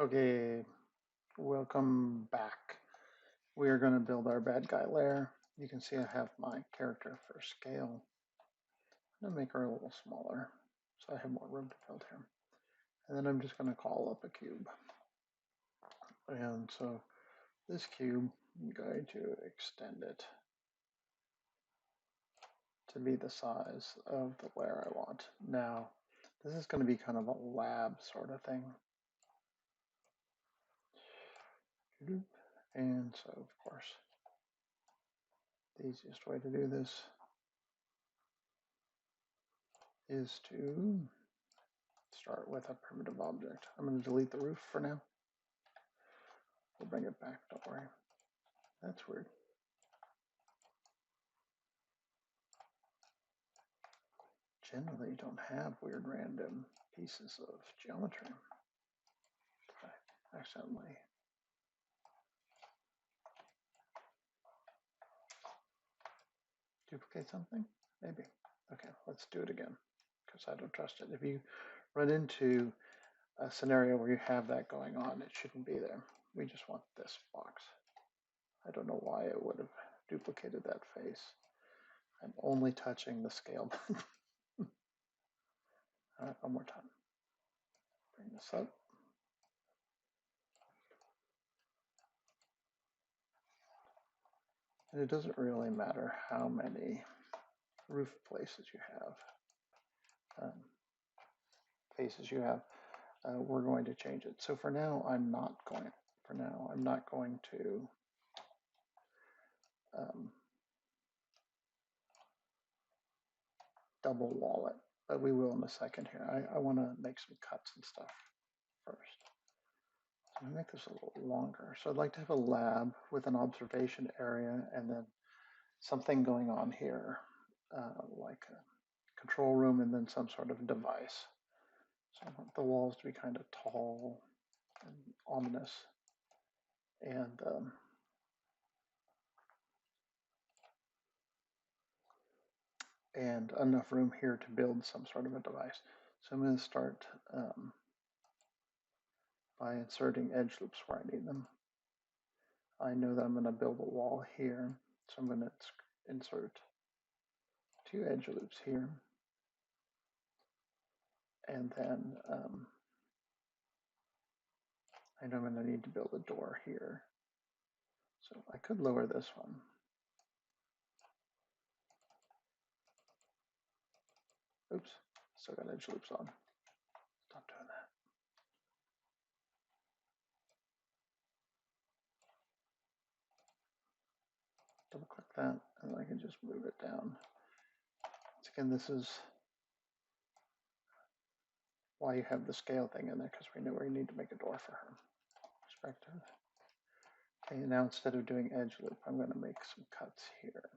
Okay, welcome back. We are going to build our bad guy lair. You can see I have my character for scale. I'm going to make her a little smaller so I have more room to build here. And then I'm just going to call up a cube. And so this cube, I'm going to extend it to be the size of the lair I want. Now, this is going to be kind of a lab sort of thing. And so, of course, the easiest way to do this is to start with a primitive object. I'm going to delete the roof for now. We'll bring it back, don't worry. That's weird. Generally, you don't have weird random pieces of geometry. I accidentally duplicate something? Maybe. Okay, let's do it again because I don't trust it. If you run into a scenario where you have that going on, it shouldn't be there. We just want this box. I don't know why it would have duplicated that face. I'm only touching the scale button. All right, one more time. Bring this up. And it doesn't really matter how many roof places you have, faces you have. We're going to change it. So for now, I'm not going. For now, I'm not going to double wall it, but we will in a second here. I want to make some cuts and stuff first. So I'm going to make this a little longer. So I'd like to have a lab with an observation area and then something going on here, like a control room and then some sort of device. So I want the walls to be kind of tall and ominous, and enough room here to build some sort of a device. So I'm going to start by inserting edge loops where I need them. I know that I'm going to build a wall here, so I'm going to insert 2 edge loops here, and then I know I'm going to need to build a door here. So I could lower this one. Oops, still got edge loops on. Stop doing that. Double click that, and I can just move it down. Once again, this is why you have the scale thing in there, because we know where you need to make a door for her. Perspective. Okay, now instead of doing edge loop, I'm going to make some cuts here.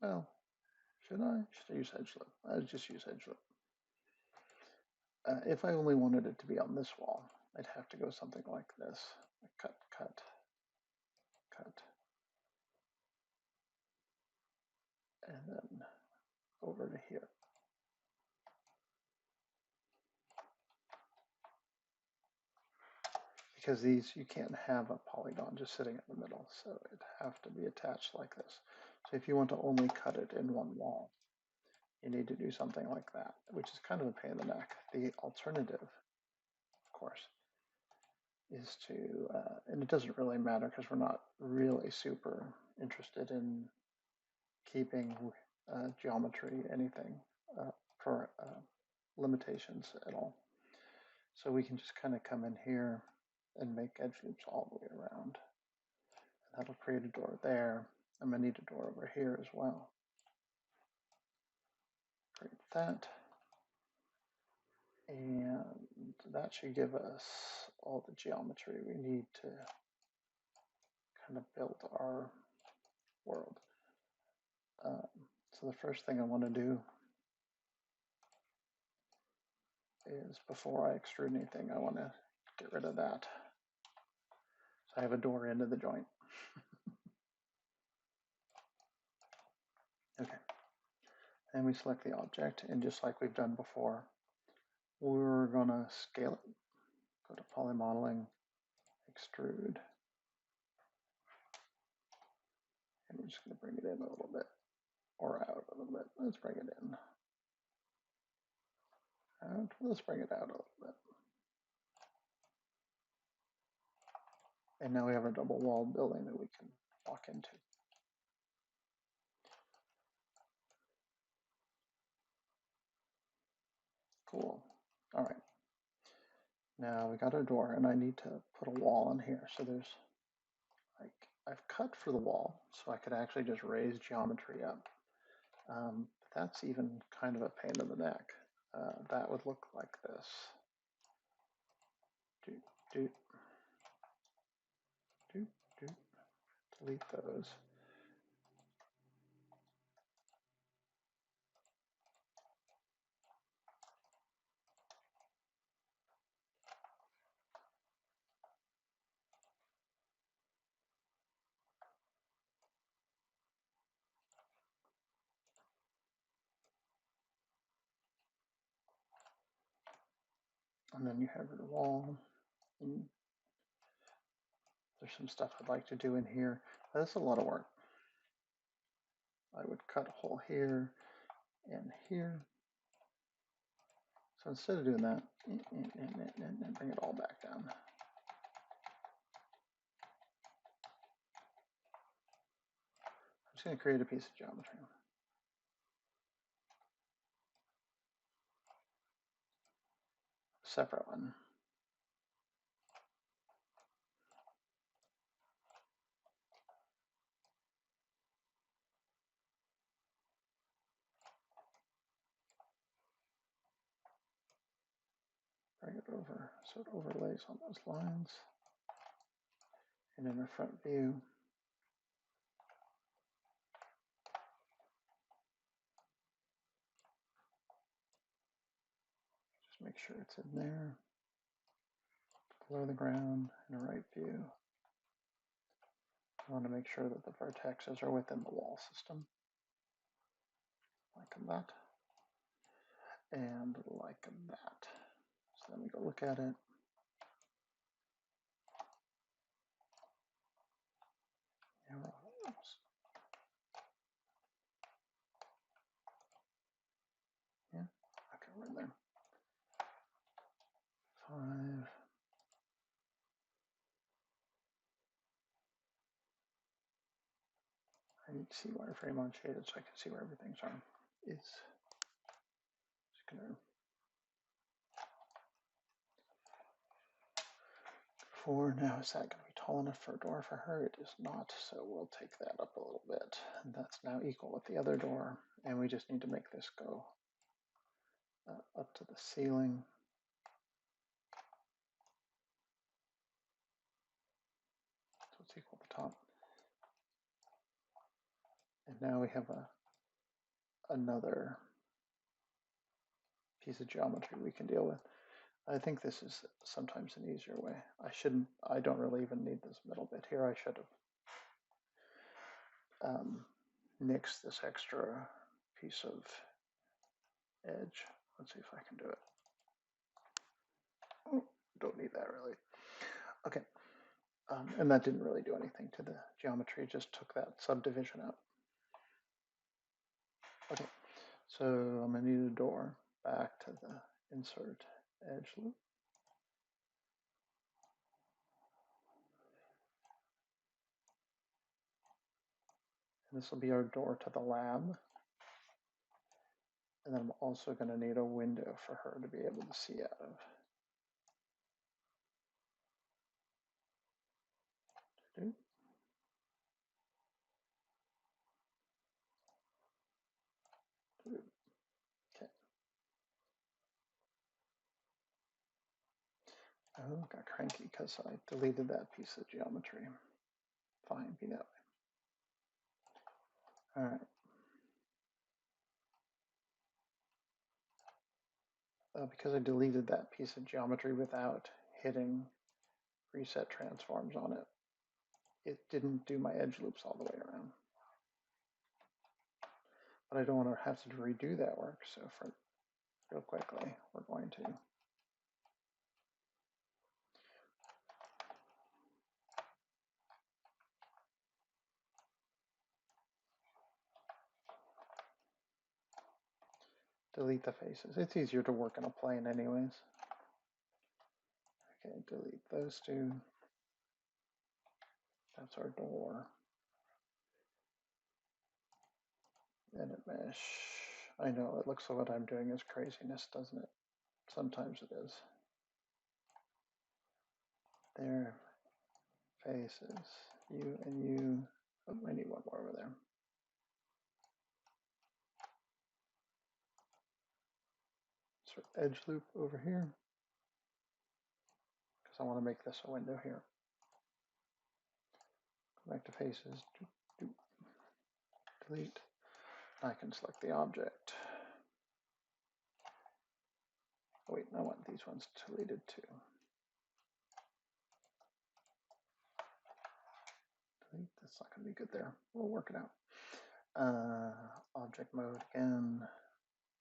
Well, should I? Should I use edge loop? I'll just use edge loop. If I only wanted it to be on this wall, I'd have to go something like this. Cut, cut, cut. And then over to here. Because these, you can't have a polygon just sitting in the middle, so it'd have to be attached like this. So if you want to only cut it in one wall, you need to do something like that, which is kind of a pain in the neck. The alternative, of course, is to, and it doesn't really matter because we're not really super interested in keeping geometry, anything for limitations at all. So we can just kind of come in here and make edge loops all the way around. And that'll create a door there. I'm going to need a door over here as well. Create that. And that should give us all the geometry we need to kind of build our world. So the first thing I want to do is, before I extrude anything, I want to get rid of that. So I have a door into the joint. Okay. And we select the object, and just like we've done before, we're gonna scale it. Go to poly modeling, extrude. And we're just gonna bring it in a little bit, or out a little bit. Let's bring it in. Out, let's bring it out a little bit. And now we have a double wall building that we can walk into. Cool. All right. Now we got our door, and I need to put a wall in here. So there's, like, I've cut for the wall, so I could actually just raise geometry up. But that's even kind of a pain in the neck. That would look like this. Doot, doot, doot, doot. Delete those. And then you have your wall. And there's some stuff I'd like to do in here. That's a lot of work. I would cut a hole here and here. So instead of doing that, and bring it all back down. I'm just going to create a piece of geometry. Separate one. Bring it over so it overlays on those lines. And in the front view, just make sure it's in there, below the ground, in the right view. I want to make sure that the vertexes are within the wall system, like that, and like that. So let me go look at it. Yeah, okay, we're in there. 5. I need to see wireframe on shaded so I can see where everything's on. It's just gonna for now. Is that gonna be tall enough for a door for her? It is not, so we'll take that up a little bit. And that's now equal with the other door, and we just need to make this go up to the ceiling. So it's equal to the top. And now we have another piece of geometry we can deal with. I think this is sometimes an easier way. I don't really even need this middle bit here. I should have nixed this extra piece of edge. Let's see if I can do it. Oh, don't need that really. Okay, and that didn't really do anything to the geometry, just took that subdivision out. Okay, so I'm gonna need a door back to the insert edge loop. And this will be our door to the lab. And then I'm also going to need a window for her to be able to see out of. Okay. Oh, got cranky because I deleted that piece of geometry. Fine, be that way. All right. Because I deleted that piece of geometry without hitting reset transforms on it, it didn't do my edge loops all the way around. But I don't want to have to redo that work, so for real quickly, we're going to delete the faces. It's easier to work in a plane anyways. Okay, delete those two. That's our door. Edit mesh. I know, it looks like what I'm doing is craziness, doesn't it? Sometimes it is. There, faces, you and you. Oh, I need one more over there. Insert edge loop over here, because I want to make this a window here. Go back to faces, delete. I can select the object. Oh, wait, I want these ones deleted too. Delete, that's not going to be good there. We'll work it out. Object mode again,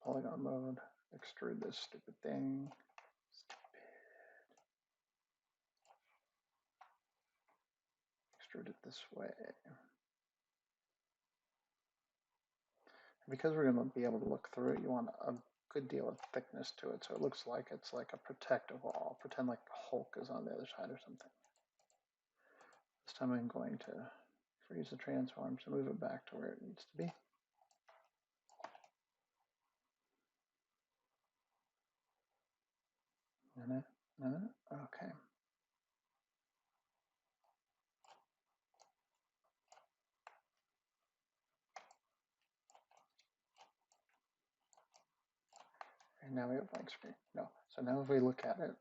polygon mode, extrude this stupid thing. Extrude it this way. Because we're going to be able to look through it, you want a good deal of thickness to it, so it looks like it's like a protective wall. Pretend like Hulk is on the other side or something. This time I'm going to freeze the transform to move it back to where it needs to be. Okay. And now we have blank screen. No. So now if we look at it,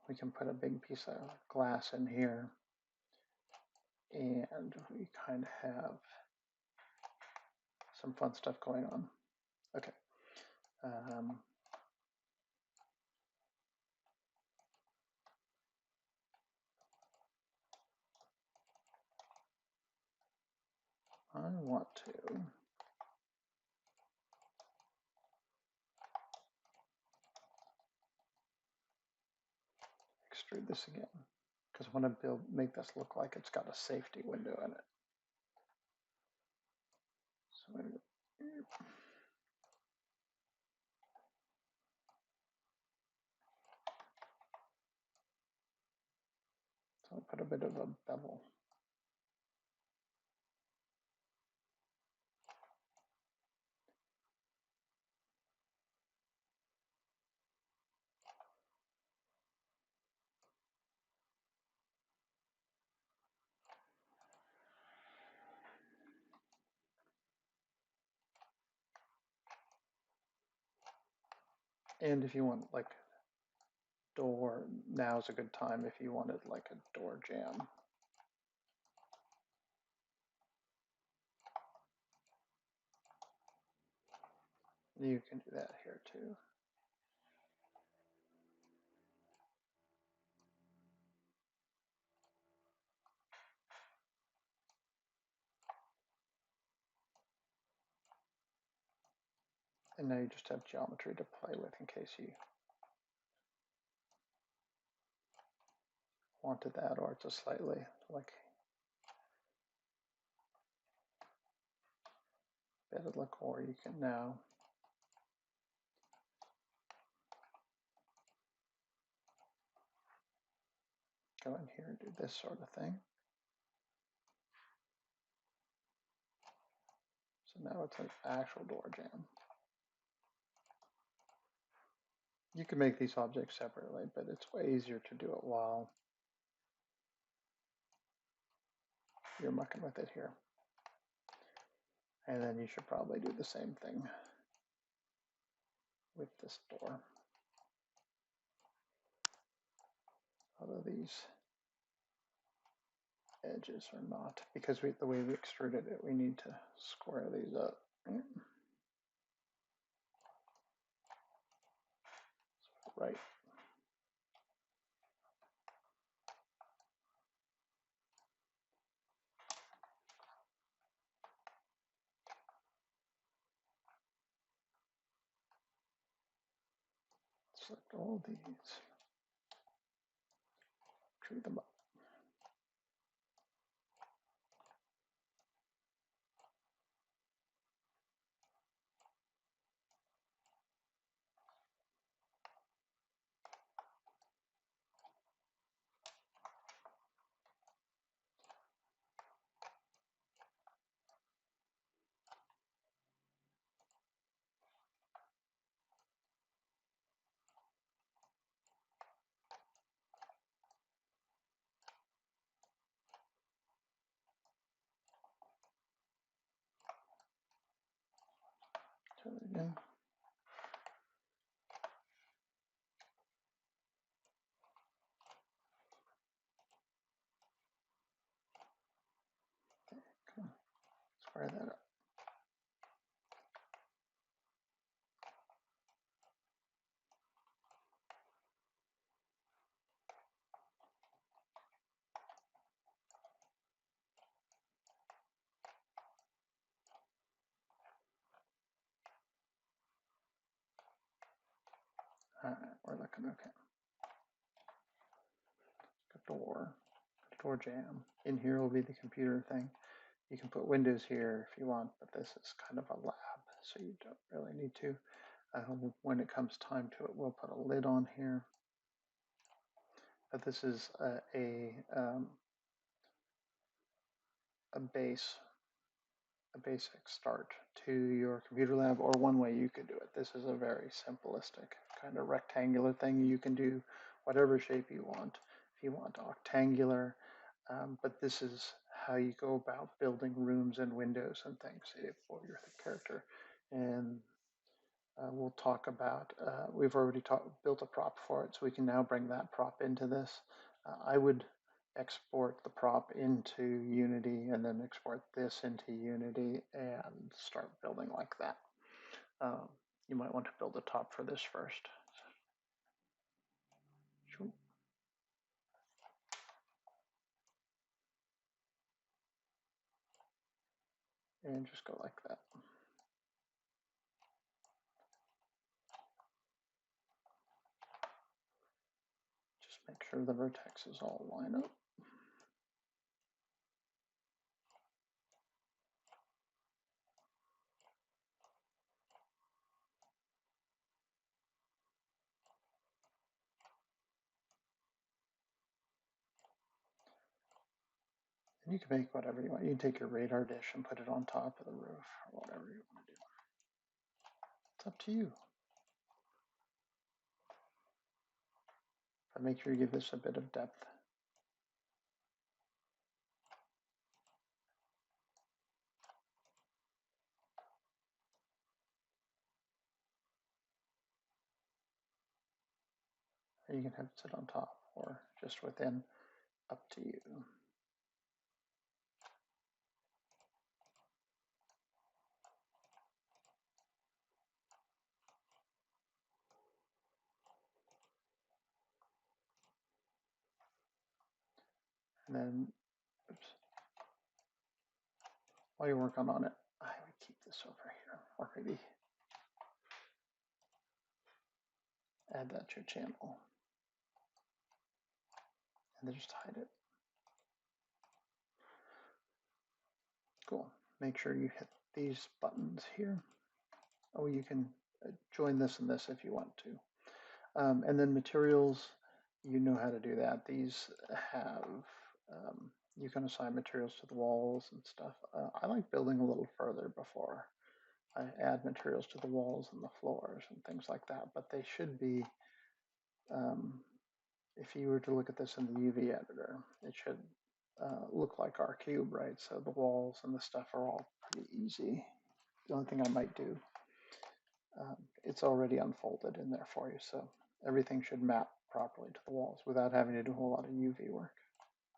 we can put a big piece of glass in here, and we kind of have some fun stuff going on. Okay. I want to extrude this again, because I want to make this look like it's got a safety window in it. So I'll put a bit of a bevel. And if you want like door, now's a good time if you wanted like a door jamb. You can do that here too. And now you just have geometry to play with in case you wanted that, or it's a slightly like better look, or you can now go in here and do this sort of thing. So now it's an actual door jamb. You can make these objects separately, but it's way easier to do it while you're mucking with it here. And then you should probably do the same thing with this door. Although these edges are not, because the way we extruded it, we need to square these up. Right. Select all these, tree them up. in. Okay, come on, square that up. All right, we're looking okay. Door jamb. In here will be the computer thing. You can put windows here if you want, but this is kind of a lab, so you don't really need to. When it comes time to it, we'll put a lid on here. But this is a basic start to your computer lab, or one way you could do it. This is a very simplistic kind of rectangular thing. You can do whatever shape you want. If you want octangular, but this is how you go about building rooms and windows and things for your character. And we'll talk about, we've already built a prop for it, so we can now bring that prop into this. I would export the prop into Unity and then export this into Unity and start building like that. You might want to build a top for this first. And just go like that. Just make sure the vertexes all line up. And you can make whatever you want. You can take your radar dish and put it on top of the roof or whatever you want to do. It's up to you. But make sure you give this a bit of depth. You can have it sit on top or just within, up to you. And then, oops, while you're working on it, I would keep this over here, or maybe add that to your channel. And then just hide it. Cool. Make sure you hit these buttons here. Oh, you can join this and this if you want to. And then materials, you know how to do that. These have, you can assign materials to the walls and stuff. I like building a little further before I add materials to the walls and the floors and things like that, but they should be, if you were to look at this in the UV editor, it should look like our cube, right? So the walls and the stuff are all pretty easy. The only thing I might do, it's already unfolded in there for you, so everything should map properly to the walls without having to do a whole lot of UV work.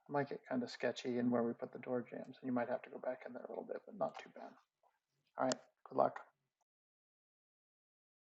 It might get kind of sketchy in where we put the door jambs, and you might have to go back in there a little bit, but not too bad. All right, good luck.